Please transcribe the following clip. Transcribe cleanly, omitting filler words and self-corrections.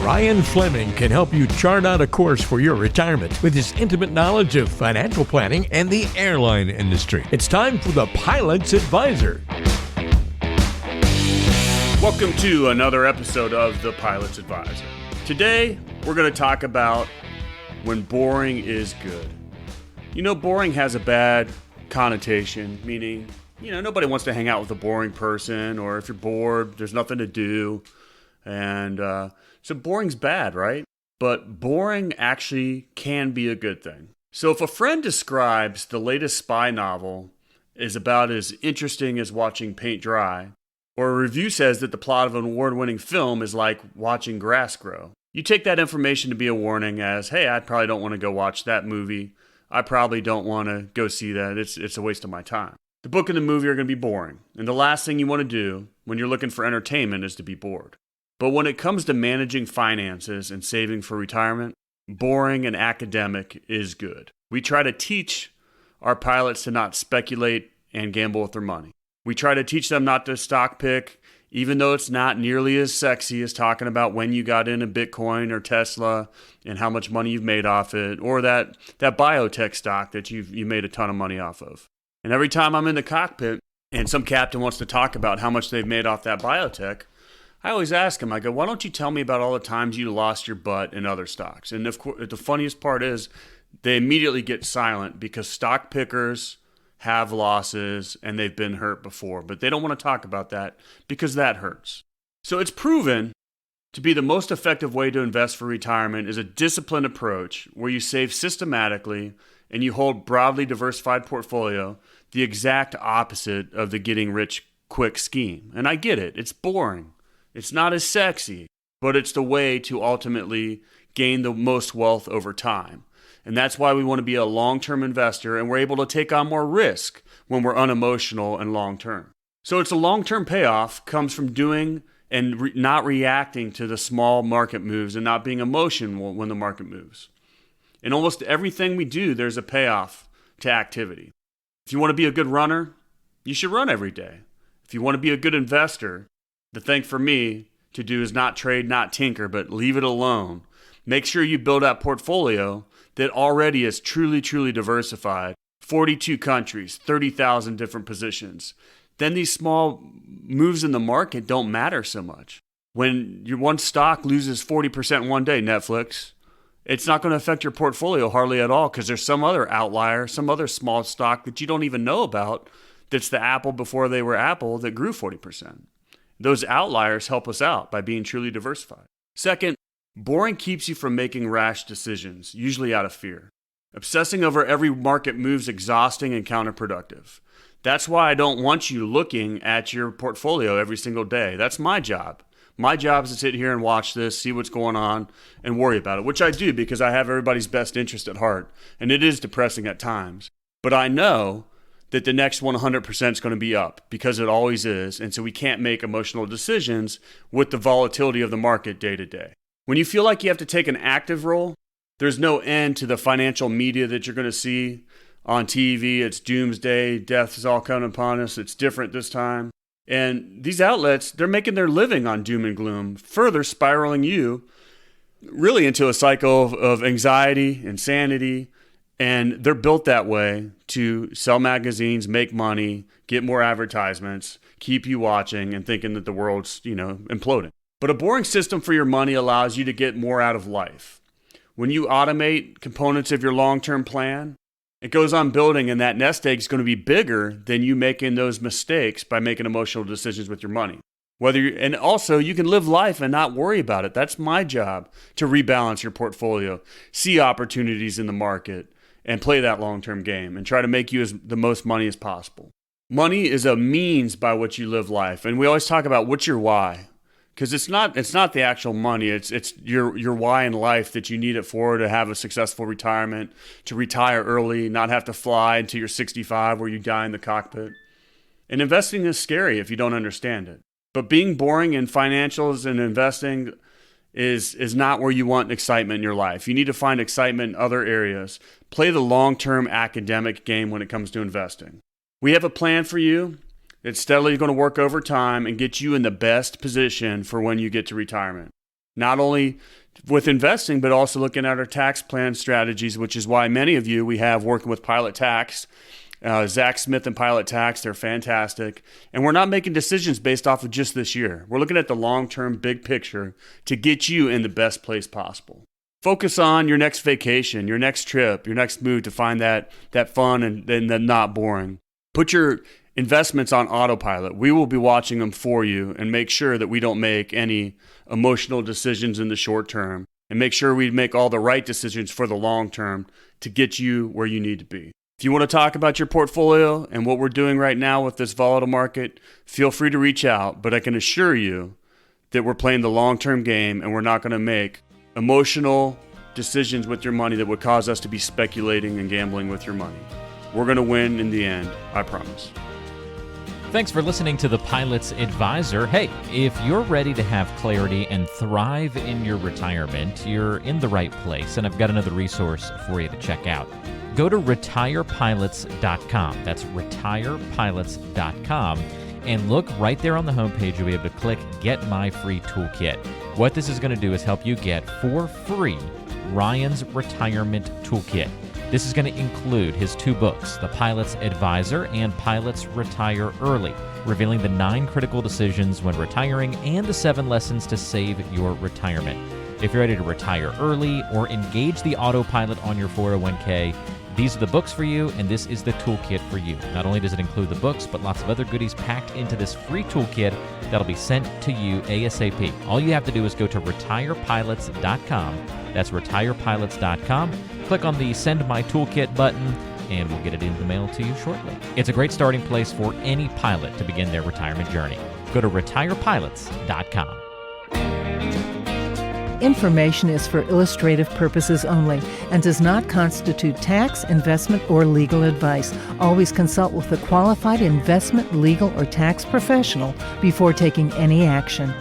Ryan Fleming can help you chart out a course for your retirement with his intimate knowledge of financial planning and the airline industry. It's time for the Pilot's Advisor. Welcome to another episode of the Pilot's Advisor. Today, we're going to talk about when boring is good. You know, boring has a bad connotation, meaning, nobody wants to hang out with a boring person, or if you're bored, there's nothing to do. And so boring's bad, right? But boring actually can be a good thing. So if a friend describes the latest spy novel is about as interesting as watching paint dry, or a review says that the plot of an award-winning film is like watching grass grow, you take that information to be a warning as, hey, I probably don't want to go watch that movie. I probably don't want to go see that. It's a waste of my time. The book and the movie are going to be boring. And the last thing you want to do when you're looking for entertainment is to be bored. But when it comes to managing finances and saving for retirement, boring and academic is good. We try to teach our pilots to not speculate and gamble with their money. We try to teach them not to stock pick, even though it's not nearly as sexy as talking about when you got into Bitcoin or Tesla and how much money you've made off it, or that biotech stock that you made a ton of money off of. And every time I'm in the cockpit and some captain wants to talk about how much they've made off that biotech, I always ask them, I go, why don't you tell me about all the times you lost your butt in other stocks? And of course, the funniest part is they immediately get silent because stock pickers have losses and they've been hurt before, but they don't want to talk about that because that hurts. So it's proven to be the most effective way to invest for retirement is a disciplined approach where you save systematically and you hold broadly diversified portfolio, the exact opposite of the getting rich quick scheme. And I get it. It's boring. It's not as sexy, but it's the way to ultimately gain the most wealth over time. And that's why we want to be a long-term investor, and we're able to take on more risk when we're unemotional and long-term. So it's a long-term payoff comes from doing and not reacting to the small market moves and not being emotional when the market moves. In almost everything we do, there's a payoff to activity. If you want to be a good runner, you should run every day. If you want to be a good investor, the thing for me to do is not trade, not tinker, but leave it alone. Make sure you build that portfolio that already is truly, truly diversified. 42 countries, 30,000 different positions. Then these small moves in the market don't matter so much. When your one stock loses 40% one day, Netflix, it's not going to affect your portfolio hardly at all because there's some other outlier, some other small stock that you don't even know about that's the Apple before they were Apple that grew 40%. Those outliers help us out by being truly diversified. Second, boring keeps you from making rash decisions, usually out of fear. Obsessing over every market move is exhausting and counterproductive. That's why I don't want you looking at your portfolio every single day. That's my job. My job is to sit here and watch this, see what's going on, and worry about it, which I do because I have everybody's best interest at heart. And it is depressing at times. But I know that the next 100% is going to be up because it always is. And so we can't make emotional decisions with the volatility of the market day to day. When you feel like you have to take an active role, there's no end to the financial media that you're going to see on TV. It's doomsday, death is all coming upon us. It's different this time. And these outlets, they're making their living on doom and gloom, further spiraling you really into a cycle of anxiety, insanity. And they're built that way to sell magazines, make money, get more advertisements, keep you watching and thinking that the world's, imploding. But a boring system for your money allows you to get more out of life. When you automate components of your long-term plan, it goes on building, and that nest egg is going to be bigger than you making those mistakes by making emotional decisions with your money. And also you can live life and not worry about it. That's my job, to rebalance your portfolio, see opportunities in the market, and play that long-term game and try to make you the most money as possible. Money is a means by which you live life. And we always talk about what's your why? Because it's not the actual money. It's your why in life that you need it for, to have a successful retirement, to retire early, not have to fly until you're 65 where you die in the cockpit. And investing is scary if you don't understand it. But being boring in financials and investing is not where you want excitement in your life. You need to find excitement in other areas. Play the long-term academic game when it comes to investing. We have a plan for you. It's steadily going to work over time and get you in the best position for when you get to retirement. not only with investing, but also looking at our tax plan strategies, which is why many of you we have working with Pilot Tax, Zach Smith and Pilot Tax. They're fantastic. And we're not making decisions based off of just this year. We're looking at the long-term big picture to get you in the best place possible. Focus on your next vacation, your next trip, your next move to find that fun and then not boring. Put your investments on autopilot. We will be watching them for you and make sure that we don't make any emotional decisions in the short term, and make sure we make all the right decisions for the long term to get you where you need to be. If you want to talk about your portfolio and what we're doing right now with this volatile market, feel free to reach out, but I can assure you that we're playing the long-term game and we're not going to make emotional decisions with your money that would cause us to be speculating and gambling with your money. We're going to win in the end, I promise. Thanks for listening to The Pilot's Advisor. Hey, if you're ready to have clarity and thrive in your retirement, you're in the right place, and I've got another resource for you to check out. Go to retirepilots.com. That's retirepilots.com. And look right there on the homepage. You'll be able to click Get My Free Toolkit. What this is going to do is help you get for free Ryan's Retirement Toolkit. This is going to include his 2 books, The Pilot's Advisor and Pilots Retire Early, revealing the 9 critical decisions when retiring and the 7 lessons to save your retirement. If you're ready to retire early or engage the autopilot on your 401k, these are the books for you, and this is the toolkit for you. Not only does it include the books, but lots of other goodies packed into this free toolkit that'll be sent to you ASAP. All you have to do is go to retirepilots.com. That's retirepilots.com. Click on the Send My Toolkit button, and we'll get it in the mail to you shortly. It's a great starting place for any pilot to begin their retirement journey. Go to retirepilots.com. Information is for illustrative purposes only and does not constitute tax, investment, or legal advice. Always consult with a qualified investment, legal, or tax professional before taking any action.